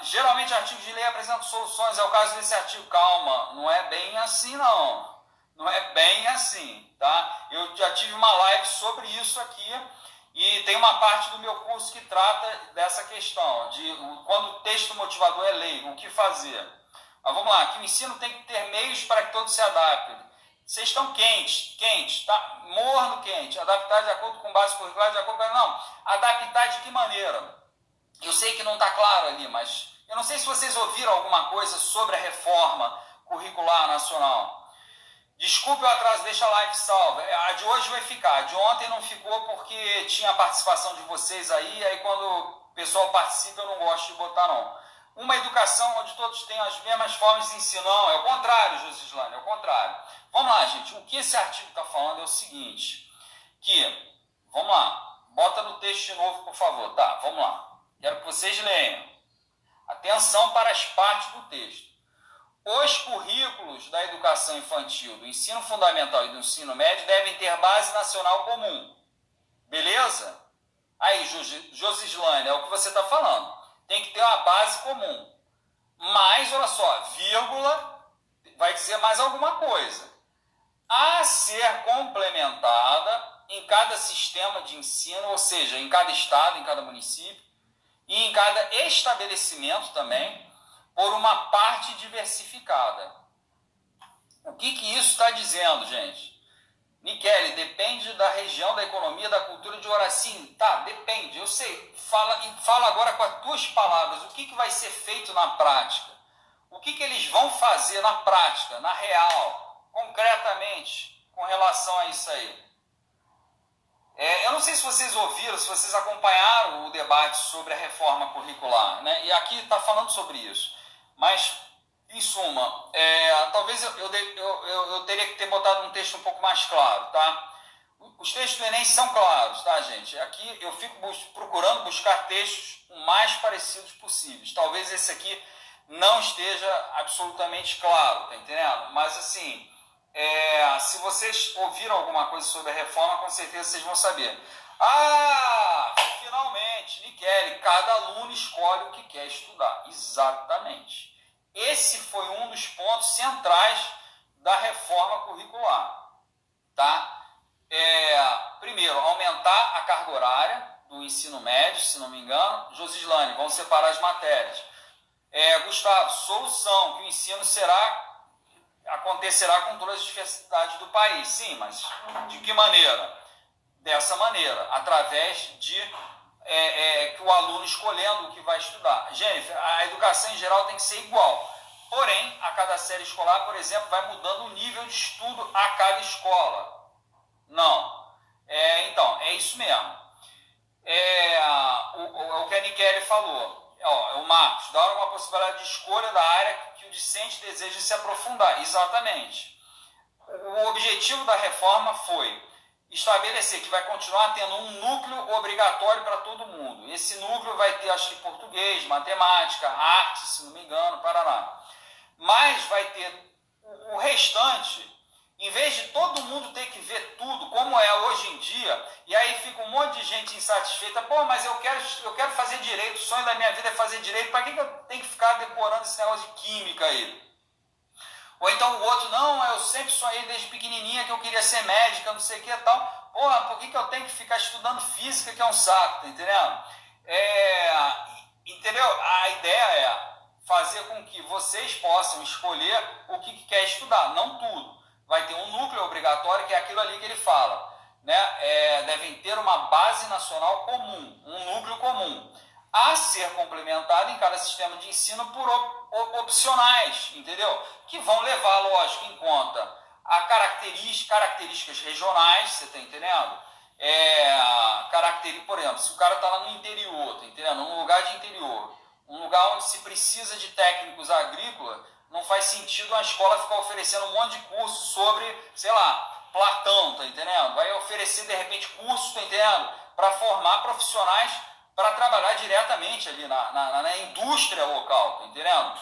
Geralmente artigos de lei apresentam soluções. É o caso desse artigo. Calma, não é bem assim, não. Não é bem assim, tá? Eu já tive uma live sobre isso aqui e tem uma parte do meu curso que trata dessa questão, de quando o texto motivador é lei, o que fazer. Mas vamos lá, que o ensino tem que ter meios para que todos se adaptem. Vocês estão quentes, tá? Morno quente. Adaptar de acordo com base curricular, de acordo com... Não, adaptar de que maneira? Eu sei que não está claro ali, mas eu não sei se vocês ouviram alguma coisa sobre a reforma curricular nacional. Desculpe o atraso, deixa a live salva. A de hoje vai ficar. A de ontem não ficou porque tinha a participação de vocês aí quando o pessoal participa eu não gosto de botar não. Uma educação onde todos têm as mesmas formas de ensino. Não, é o contrário, Josislane, é o contrário. Vamos lá, gente. O que esse artigo está falando é o seguinte, vamos lá, bota no texto de novo, por favor. Tá, vamos lá. Quero que vocês leiam. Atenção para as partes do texto. Os currículos da educação infantil, do ensino fundamental e do ensino médio devem ter base nacional comum. Beleza? Aí, Josislane, é o que você está falando. Tem que ter uma base comum. Mas, olha só, vírgula, vai dizer mais alguma coisa. A ser complementada em cada sistema de ensino, ou seja, em cada estado, em cada município, e em cada estabelecimento também, por uma parte diversificada. O que isso está dizendo, gente? Niquele, depende da região, da economia, da cultura de Horacinho. Tá, depende, eu sei. Fala agora com as tuas palavras. O que vai ser feito na prática? O que eles vão fazer na prática, na real, concretamente, com relação a isso aí? Eu não sei se vocês ouviram, se vocês acompanharam o debate sobre a reforma curricular, né? E aqui está falando sobre isso. Mas, em suma, talvez eu teria que ter botado um texto um pouco mais claro, tá? Os textos do Enem são claros, tá, gente? Aqui eu fico procurando buscar textos o mais parecidos possíveis. Talvez esse aqui não esteja absolutamente claro, tá entendendo? Mas, assim, se vocês ouviram alguma coisa sobre a reforma, com certeza vocês vão saber. Finalmente, Niquele, cada aluno escolhe o que quer estudar. Exatamente. Esse foi um dos pontos centrais da reforma curricular. Tá? Primeiro, aumentar a carga horária do ensino médio, se não me engano. Josislane, vão separar as matérias. Gustavo, solução, que o ensino acontecerá com todas as diversidades do país. Sim, mas de que maneira? dessa maneira, através de que o aluno escolhendo o que vai estudar. Jennifer, a educação em geral tem que ser igual. Porém, a cada série escolar, por exemplo, vai mudando o nível de estudo a cada escola. Não. Então, é isso mesmo. O que a Nikele falou. O Marcos, dá uma possibilidade de escolha da área que o discente deseja se aprofundar. Exatamente. O objetivo da reforma foi estabelecer que vai continuar tendo um núcleo obrigatório para todo mundo. Esse núcleo vai ter, acho que, português, matemática, arte, se não me engano, Paraná. Mas vai ter o restante, em vez de todo mundo ter que ver tudo, como é hoje em dia, e aí fica um monte de gente insatisfeita, pô, mas eu quero fazer direito, o sonho da minha vida é fazer direito, para que eu tenho que ficar decorando esse negócio de química aí? Ou então o outro, não, eu sempre sonhei desde pequenininha que eu queria ser médica, não sei o que e tal. Porra, por que eu tenho que ficar estudando física, que é um saco, tá entendendo? Entendeu? A ideia é fazer com que vocês possam escolher o que quer estudar, não tudo. Vai ter um núcleo obrigatório, que é aquilo ali que ele fala. Né? Devem ter uma base nacional comum, um núcleo comum, a ser complementado em cada sistema de ensino por opcionais, entendeu? Que vão levar, lógico, em conta a características regionais, você está entendendo? Por exemplo, se o cara está lá no interior, tá entendendo? Num lugar de interior, um lugar onde se precisa de técnicos agrícolas, não faz sentido a escola ficar oferecendo um monte de cursos sobre, sei lá, Platão, tá entendendo? Vai oferecer, de repente, cursos, tá entendendo? Para formar profissionais para trabalhar diretamente ali na indústria local, tá entendendo?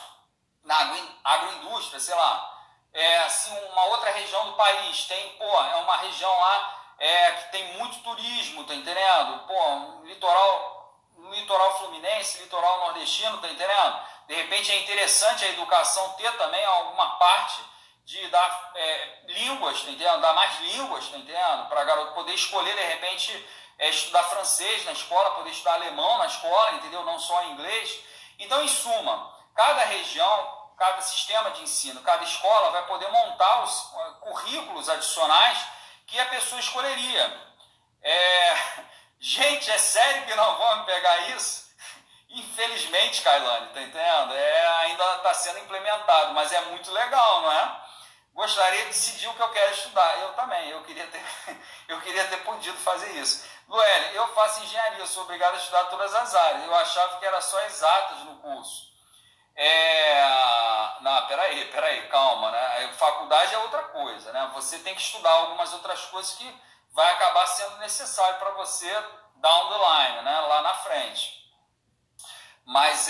Na agroindústria, sei lá. Assim, uma outra região do país tem, é uma região lá que tem muito turismo, tá entendendo? Litoral fluminense, litoral nordestino, tá entendendo? De repente é interessante a educação ter também alguma parte de dar línguas, tá entendendo? Dar mais línguas, tá entendendo? Para garoto poder escolher, de repente, estudar francês na escola, poder estudar alemão na escola, entendeu? Não só inglês. Então, em suma, cada região, cada sistema de ensino, cada escola vai poder montar os currículos adicionais que a pessoa escolheria. Gente, é sério que não vão pegar isso? Infelizmente, Kailane, tá entendendo? Ainda está sendo implementado, mas é muito legal, não é? Gostaria de decidir o que eu quero estudar. Eu também, eu queria ter podido fazer isso. Lueli, eu faço engenharia, eu sou obrigado a estudar todas as áreas. Eu achava que era só exatas no curso. Não, peraí, calma, né? Faculdade é outra coisa, né? Você tem que estudar algumas outras coisas que vai acabar sendo necessário para você down the line, né? Lá na frente. Mas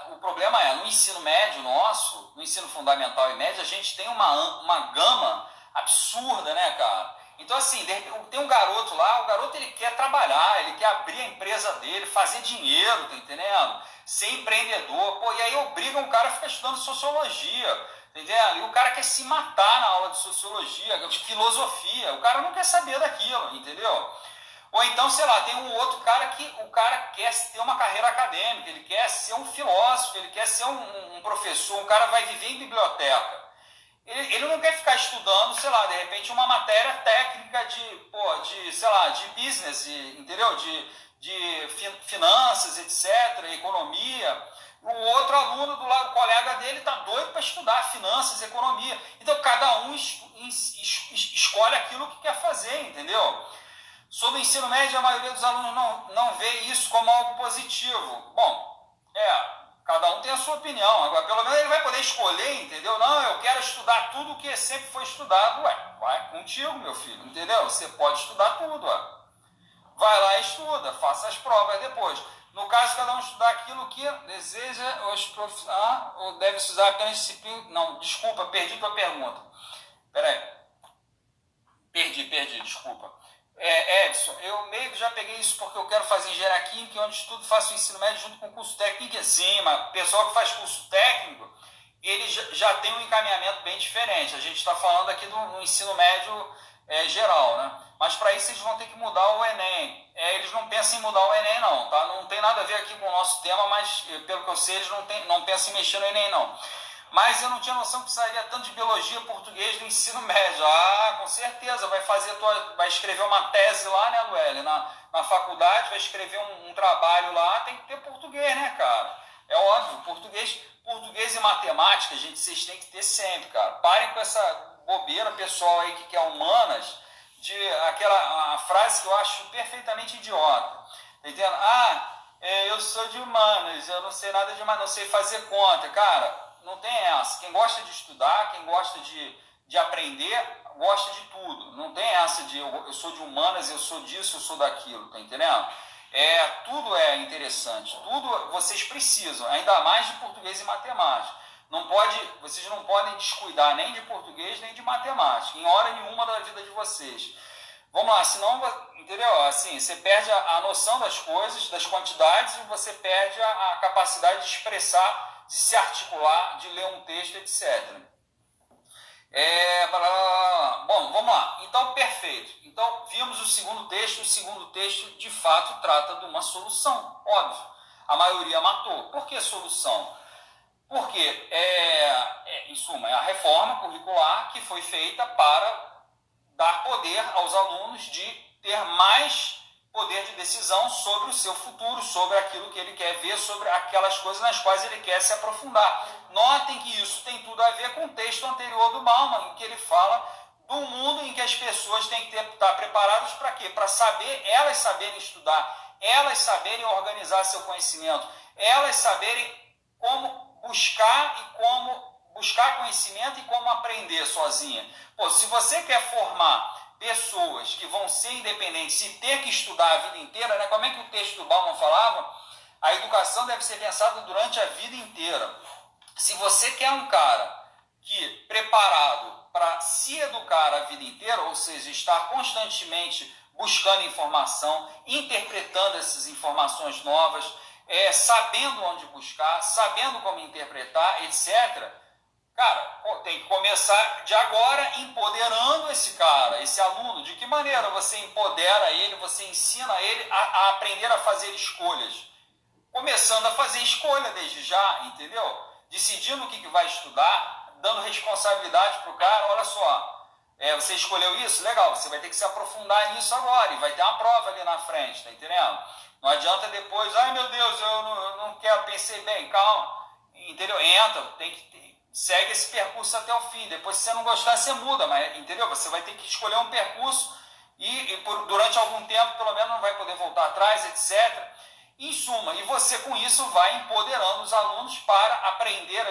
o problema no ensino médio nosso, no ensino fundamental e médio, a gente tem uma gama absurda, né, cara? Então, assim, tem um garoto lá, o garoto ele quer trabalhar, ele quer abrir a empresa dele, fazer dinheiro, tá entendendo? Ser empreendedor, e aí obrigam o cara a ficar estudando sociologia, tá entendendo? E o cara quer se matar na aula de sociologia, de filosofia, o cara não quer saber daquilo, entendeu? Ou então, sei lá, tem um outro cara que o cara quer ter uma carreira acadêmica, ele quer ser um filósofo, ele quer ser um professor, um cara vai viver em biblioteca. Ele não quer ficar estudando, sei lá, de repente uma matéria técnica sei lá, de business, entendeu? De finanças, etc., economia. O outro aluno do lado, o colega dele, está doido para estudar finanças, economia. Então, cada um escolhe aquilo que quer fazer, entendeu? Sobre o ensino médio, a maioria dos alunos não vê isso como algo positivo. Bom, cada um tem a sua opinião. Agora, pelo menos ele vai poder escolher, entendeu? Não, eu quero estudar tudo o que sempre foi estudado. Vai contigo, meu filho, entendeu? Você pode estudar tudo, Vai lá e estuda, faça as provas depois. No caso, cada um estudar aquilo que deseja os profissionais, ou deve se usar apenas disciplina. Não, desculpa, perdi tua pergunta. Peraí. Perdi, desculpa. Edson, eu meio que já peguei isso porque eu quero fazer engenharia química, onde estudo, faço o ensino médio junto com o curso técnico. Sim, mas o pessoal que faz curso técnico, ele já tem um encaminhamento bem diferente. A gente está falando aqui do ensino médio geral, né? Mas para isso eles vão ter que mudar o Enem. Eles não pensam em mudar o Enem, não, tá? Não tem nada a ver aqui com o nosso tema, mas pelo que eu sei, eles não pensam em mexer no Enem, não. Mas eu não tinha noção que precisaria tanto de biologia e português no ensino médio. Ah, com certeza, vai escrever uma tese lá, né, Lueli, na faculdade, vai escrever um trabalho lá, tem que ter português, né, cara? É óbvio, português e matemática, gente, vocês têm que ter sempre, cara. Parem com essa bobeira, pessoal aí que quer humanas, de aquela frase que eu acho perfeitamente idiota. Tá entendendo? Eu sou de humanas, eu não sei nada de humanas, não sei fazer conta. Cara, não tem essa. Quem gosta de estudar, quem gosta de aprender, gosta de tudo. Não tem essa de eu sou de humanas, eu sou disso, eu sou daquilo, tá entendendo? Tudo é interessante, tudo vocês precisam, ainda mais de português e matemática. Vocês não podem descuidar nem de português nem de matemática, em hora nenhuma da vida de vocês. Vamos lá, senão, entendeu? Assim, você perde a noção das coisas, das quantidades, e você perde a capacidade de expressar, de se articular, de ler um texto, etc. Bom, vamos lá. Então, perfeito. Então, vimos o segundo texto. O segundo texto, de fato, trata de uma solução, óbvio. A maioria matou. Por que solução? Porque, em suma, é a reforma curricular que foi feita para dar poder aos alunos de ter mais poder de decisão sobre o seu futuro, sobre aquilo que ele quer ver, sobre aquelas coisas nas quais ele quer se aprofundar. Notem que isso tem tudo a ver com o texto anterior do Bauman, em que ele fala do mundo em que as pessoas têm que estar preparadas para quê? Para elas saberem estudar, elas saberem organizar seu conhecimento, elas saberem como buscar conhecimento e como aprender sozinha. Pô, se você quer formar pessoas que vão ser independentes e ter que estudar a vida inteira, né? Como é que o texto do Bauman falava? A educação deve ser pensada durante a vida inteira. Se você quer um cara preparado para se educar a vida inteira, ou seja, estar constantemente buscando informação, interpretando essas informações novas, sabendo onde buscar, sabendo como interpretar, etc., cara, tem que começar de agora empoderando esse cara, esse aluno. De que maneira você empodera ele, você ensina ele a aprender a fazer escolhas? Começando a fazer escolha desde já, entendeu? Decidindo o que vai estudar, dando responsabilidade para o cara. Olha só, você escolheu isso? Legal, você vai ter que se aprofundar nisso agora e vai ter uma prova ali na frente, tá entendendo? Não adianta depois, ai meu Deus, eu não quero, pensei bem, calma, entendeu? Entra, segue esse percurso até o fim. Depois, se você não gostar, você muda, mas entendeu? Você vai ter que escolher um percurso durante algum tempo, pelo menos, não vai poder voltar atrás, etc. Em suma, e você com isso vai empoderando os alunos para aprender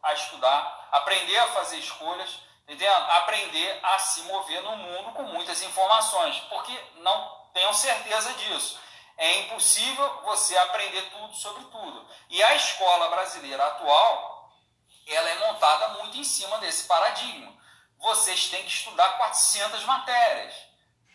a estudar, aprender a fazer escolhas, entendeu? Aprender a se mover no mundo com muitas informações, porque não tenham certeza disso. É impossível você aprender tudo sobre tudo. E a escola brasileira atual, ela é montada muito em cima desse paradigma. Vocês têm que estudar 400 matérias.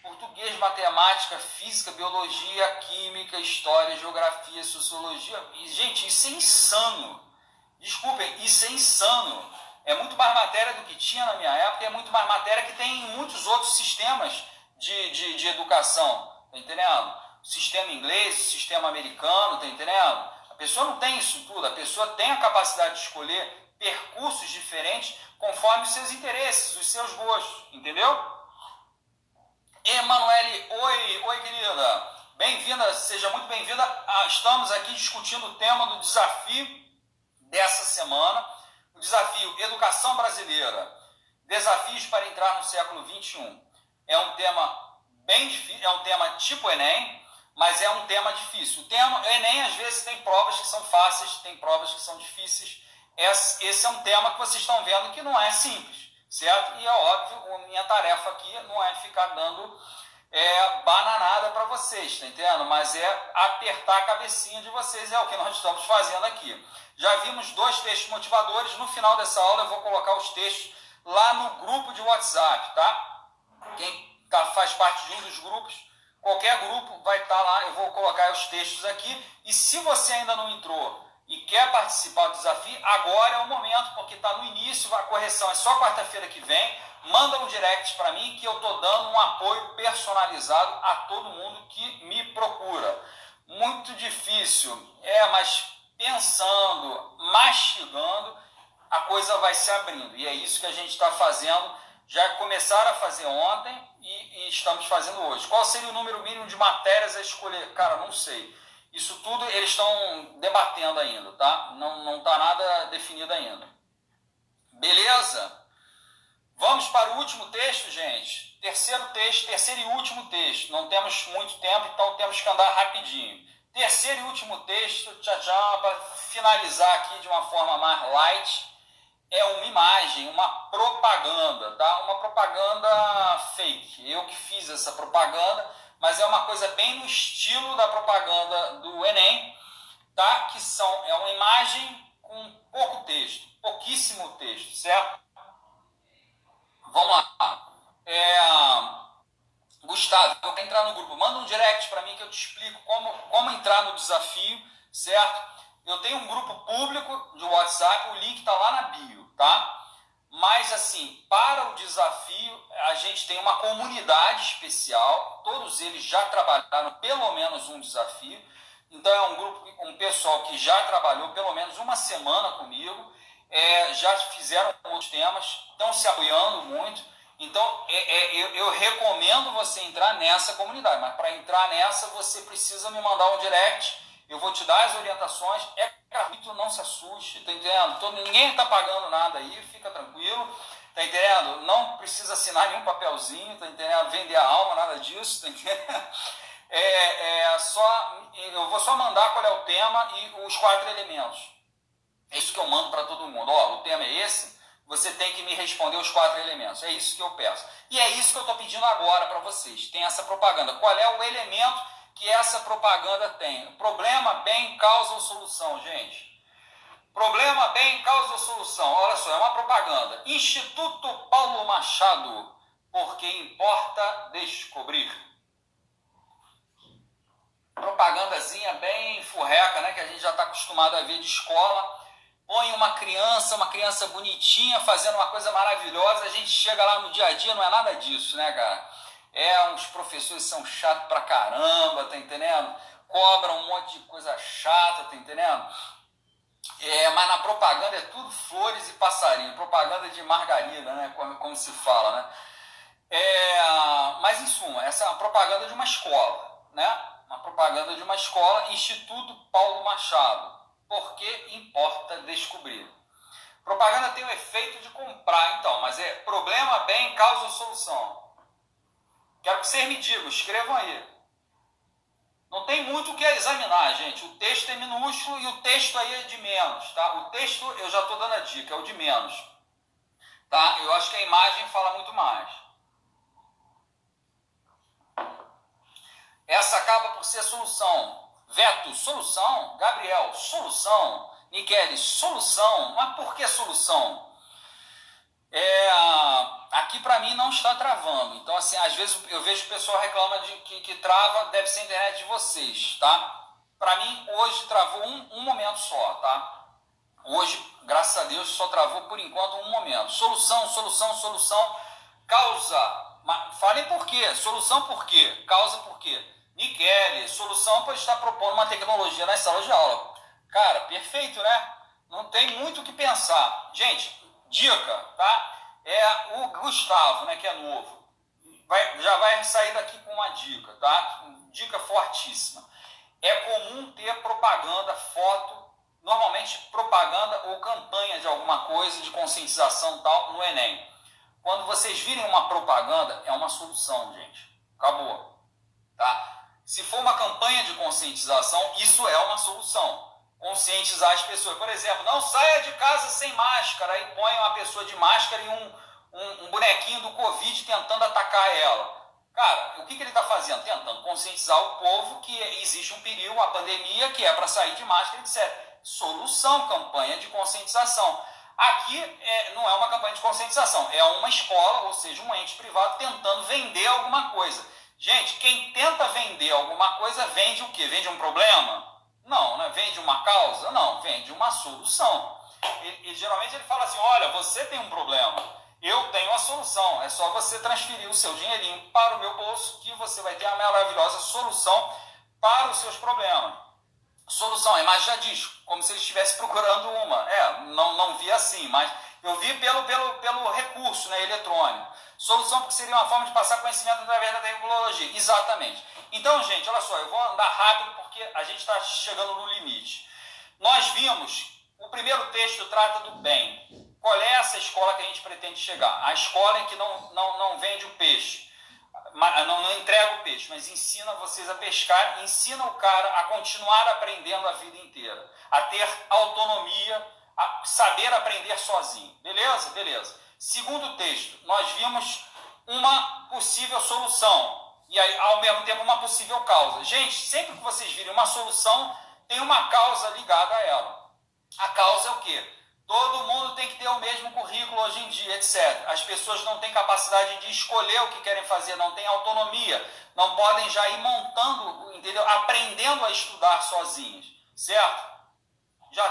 Português, matemática, física, biologia, química, história, geografia, sociologia. E, gente, isso é insano. Desculpem, isso é insano. É muito mais matéria do que tinha na minha época, é muito mais matéria que tem em muitos outros sistemas de educação. Tá entendendo? O sistema inglês, o sistema americano, tá entendendo? A pessoa não tem isso tudo, a pessoa tem a capacidade de escolher percursos diferentes conforme os seus interesses, os seus gostos, entendeu? Emanuele, oi querida, bem-vinda, seja muito bem-vinda. Estamos aqui discutindo o tema do desafio dessa semana, o desafio Educação Brasileira, desafios para entrar no século XXI. É um tema bem difícil, é um tema tipo Enem, mas é um tema difícil. O Enem, às vezes, tem provas que são fáceis, tem provas que são difíceis. Esse é um tema que vocês estão vendo que não é simples, certo? E é óbvio, a minha tarefa aqui não é ficar dando bananada para vocês, tá entendendo? Mas é apertar a cabecinha de vocês, é o que nós estamos fazendo aqui. Já vimos 2 textos motivadores. No final dessa aula eu vou colocar os textos lá no grupo de WhatsApp, tá? Quem faz parte de um dos grupos, qualquer grupo vai estar lá, eu vou colocar os textos aqui. E se você ainda não entrou e quer participar do desafio, agora é o momento, porque está no início, a correção é só quarta-feira que vem. Manda um direct para mim que eu estou dando um apoio personalizado a todo mundo que me procura. Muito difícil, mas pensando, mastigando, a coisa vai se abrindo. E é isso que a gente está fazendo. Já começaram a fazer ontem e estamos fazendo hoje. Qual seria o número mínimo de matérias a escolher? Cara, não sei. Isso tudo eles estão debatendo ainda, tá? Não está nada definido ainda. Beleza? Vamos para o último texto, gente. Terceiro e último texto. Não temos muito tempo, então temos que andar rapidinho. Terceiro e último texto, para finalizar aqui de uma forma mais light, é uma imagem, uma propaganda, tá? Uma propaganda fake. Eu que fiz essa propaganda, mas é uma coisa bem no estilo da propaganda do Enem, tá? É uma imagem com pouco texto, pouquíssimo texto, certo? Vamos lá. Gustavo, eu quero entrar no grupo. Manda um direct para mim que eu te explico como entrar no desafio, certo? Eu tenho um grupo público de WhatsApp, o link está lá na bio, tá? Mas, assim, para o desafio, a gente tem uma comunidade especial. Todos eles já trabalharam pelo menos um desafio. Então, é um grupo, um pessoal que já trabalhou pelo menos uma semana comigo. Já fizeram outros temas, estão se apoiando muito. Então, eu recomendo você entrar nessa comunidade, mas para entrar nessa, você precisa me mandar um direct, eu vou te dar as orientações, é gratuito, não se assuste, tá entendendo? Ninguém está pagando nada aí, fica tranquilo, tá entendendo? Não precisa assinar nenhum papelzinho, tá entendendo? Vender a alma, nada disso, tá entendendo? Eu vou só mandar qual é o tema e os 4 elementos. É isso que eu mando para todo mundo. Ó, o tema é esse, você tem que me responder os 4 elementos. É isso que eu peço. E é isso que eu estou pedindo agora para vocês. Tem essa propaganda. Qual é o elemento que essa propaganda tem? Problema, bem, causa ou solução, gente? Problema, bem, causa ou solução? Olha só, é uma propaganda. Instituto Paulo Machado, porque importa descobrir. Propagandazinha bem furreca, né? Que a gente já está acostumado a ver de escola. Põe uma criança bonitinha, fazendo uma coisa maravilhosa, a gente chega lá no dia a dia, não é nada disso, né, cara? Uns professores são chatos pra caramba, tá entendendo? Cobram um monte de coisa chata, tá entendendo? Mas na propaganda é tudo flores e passarinho, propaganda de margarina, né, como se fala, né? Mas, em suma, essa é uma propaganda de uma escola, né? Uma propaganda de uma escola, Instituto Paulo Machado. Porque importa descobrir. Propaganda tem o efeito de comprar, então, mas é problema, bem, causa ou solução? Quero que vocês me digam, escrevam aí. Não tem muito o que examinar, gente. O texto é minúsculo e o texto aí é de menos, tá? O texto, eu já estou dando a dica, é o de menos. Tá? Eu acho que a imagem fala muito mais. Essa acaba por ser solução. Veto, solução. Gabriel, solução. Michele, solução. Mas por que solução? Aqui para mim não está travando. Então, assim, às vezes eu vejo o pessoal reclama de que trava, deve ser a internet de vocês, tá? Para mim, hoje travou um momento só, tá? Hoje, graças a Deus, só travou por enquanto um momento. Solução, solução, solução. Causa. Falem por quê? Solução por quê? Causa por quê? Michele, solução para estar propondo uma tecnologia nas salas de aula. Cara, perfeito, né? Não tem muito o que pensar. Gente, dica, tá? O Gustavo, né, que é novo. Já vai sair daqui com uma dica, tá? Dica fortíssima. É comum ter propaganda, foto, normalmente propaganda ou campanha de alguma coisa, de conscientização tal, no Enem. Quando vocês virem uma propaganda, é uma solução, gente. Acabou. Tá? Se for uma campanha de conscientização, isso é uma solução. Conscientizar as pessoas. Por exemplo, não saia de casa sem máscara e põe uma pessoa de máscara e um bonequinho do Covid tentando atacar ela. Cara, o que ele está fazendo? Tentando conscientizar o povo que existe um perigo, uma pandemia, que é para sair de máscara, etc. Solução, campanha de conscientização. Aqui não é uma campanha de conscientização, é uma escola, ou seja, um ente privado tentando vender alguma coisa. Gente, quem tenta vender alguma coisa vende o quê? Vende um problema? Não, né? Vende uma causa? Não, vende uma solução. E geralmente ele fala assim, olha, você tem um problema, eu tenho a solução, é só você transferir o seu dinheirinho para o meu bolso que você vai ter a maravilhosa solução para os seus problemas. Solução, a imagem já diz, como se ele estivesse procurando uma. Não vi assim, mas eu vi pelo recurso, né, eletrônico. Solução porque seria uma forma de passar conhecimento através da tecnologia. Exatamente. Então, gente, olha só, eu vou andar rápido porque a gente está chegando no limite. Nós vimos, o primeiro texto trata do bem. Qual é essa escola que a gente pretende chegar? A escola em que não vende o peixe. Não entrega o peixe, mas ensina vocês a pescar, ensina o cara a continuar aprendendo a vida inteira, a ter autonomia, a saber aprender sozinho. Beleza? Beleza. Segundo texto, nós vimos uma possível solução e aí, ao mesmo tempo, uma possível causa. Gente, sempre que vocês virem uma solução, tem uma causa ligada a ela. A causa é o quê? Todo mundo tem que ter o mesmo currículo hoje em dia, etc. As pessoas não têm capacidade de escolher o que querem fazer, não têm autonomia, não podem já ir montando, entendeu? Aprendendo a estudar sozinhas, certo?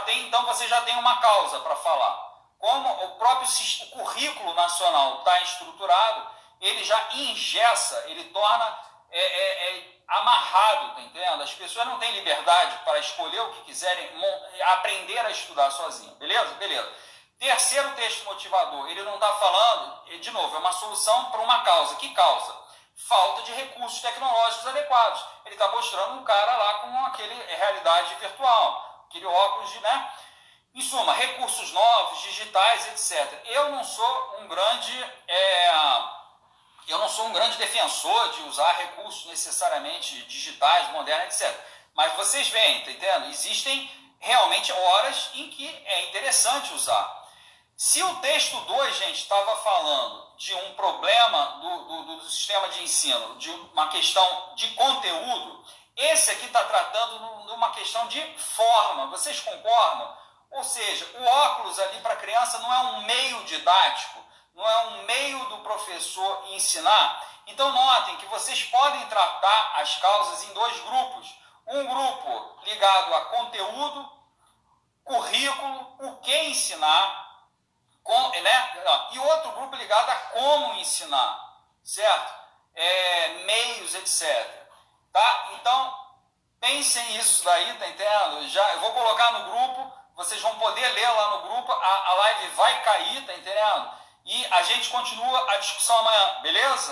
Então você já tem uma causa para falar. Como o próprio currículo nacional está estruturado, ele já engessa, ele torna amarrado, tá entendendo? As pessoas não têm liberdade para escolher o que quiserem, aprender a estudar sozinho, beleza? Beleza. Terceiro texto motivador, ele não está falando, de novo, é uma solução para uma causa. Que causa? Falta de recursos tecnológicos adequados. Ele está mostrando um cara lá com aquele realidade virtual, aquele óculos, né? Em suma, recursos novos, digitais, etc. Eu não sou um grande defensor de usar recursos necessariamente digitais, modernos, etc. Mas vocês veem, tá entendendo? Existem realmente horas em que é interessante usar. Se o texto 2, gente, estava falando de um problema do sistema de ensino, de uma questão de conteúdo, esse aqui está tratando de uma questão de forma. Vocês concordam? Ou seja, o óculos ali para a criança não é um meio didático, não é um meio do professor ensinar. Então notem que vocês podem tratar as causas em dois grupos. Um grupo ligado a conteúdo, currículo, o que ensinar, e outro grupo ligado a como ensinar, certo? Meios, etc. Tá? Então, pensem nisso daí, tá entendendo? Eu vou colocar no grupo, vocês vão poder ler lá no grupo, a live vai cair, tá entendendo? E a gente continua a discussão amanhã, beleza?